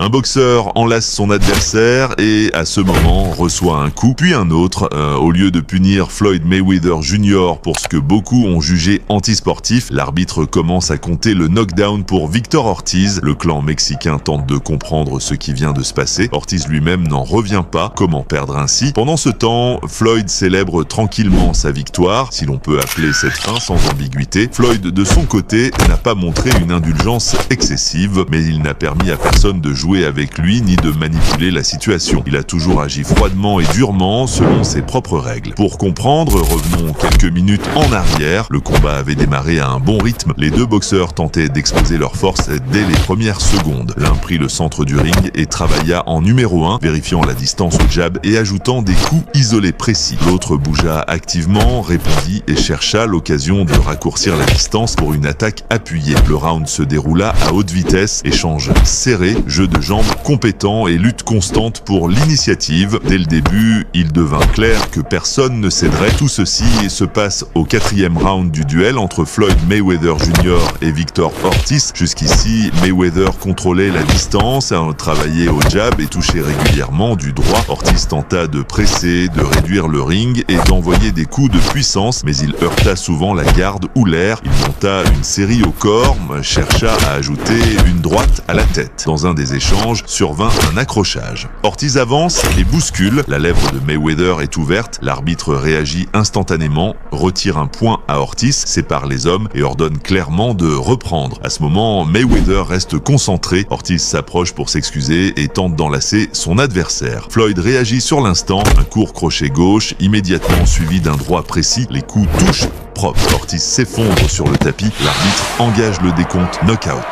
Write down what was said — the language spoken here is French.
Un boxeur enlace son adversaire et à ce moment reçoit un coup, puis un autre. Au lieu de punir Floyd Mayweather Jr. pour ce que beaucoup ont jugé antisportif, l'arbitre commence à compter le knockdown pour Victor Ortiz. Le clan mexicain tente de comprendre ce qui vient de se passer. Ortiz lui-même n'en revient pas. Comment perdre ainsi? Pendant ce temps, Floyd célèbre tranquillement sa victoire, si l'on peut appeler cette fin sans ambiguïté. Floyd, de son côté, n'a pas montré une indulgence excessive, mais il n'a permis à personne de jouer avec lui ni de manipuler la situation. Il a toujours agi froidement et durement selon ses propres règles. Pour comprendre, revenons quelques minutes en arrière. Le combat avait démarré à un bon rythme. Les deux boxeurs tentaient d'exposer leur force dès les premières secondes. L'un prit le centre du ring et travailla en numéro 1, vérifiant la distance au jab et ajoutant des coups isolés précis. L'autre bougea activement, répondit et chercha l'occasion de raccourcir la distance pour une attaque appuyée. Le round se déroula à haute vitesse, échange serré, jeu de jambes compétent et lutte constante pour l'initiative. Dès le début, il devint clair que personne ne céderait. Tout ceci se passe au 4e round du duel entre Floyd Mayweather Jr. et Victor Ortiz. Jusqu'ici, Mayweather contrôlait la distance, travaillait au jab et touchait régulièrement du droit. Ortiz tenta de presser, de réduire le ring et d'envoyer des coups de puissance, mais il heurta souvent la garde ou l'air. Il monta une série au corps, chercha à ajouter une droite à la tête. Dans un des échanges, survint un accrochage. Ortiz avance et bouscule. La lèvre de Mayweather est ouverte. L'arbitre réagit instantanément, retire un point à Ortiz, sépare les hommes et ordonne clairement de reprendre. À ce moment, Mayweather reste concentré. Ortiz s'approche pour s'excuser et tente d'enlacer son adversaire. Floyd réagit sur l'instant. Un court crochet gauche, immédiatement suivi d'un droit précis. Les coups touchent propre. Ortiz s'effondre sur le tapis. L'arbitre engage le décompte knockout.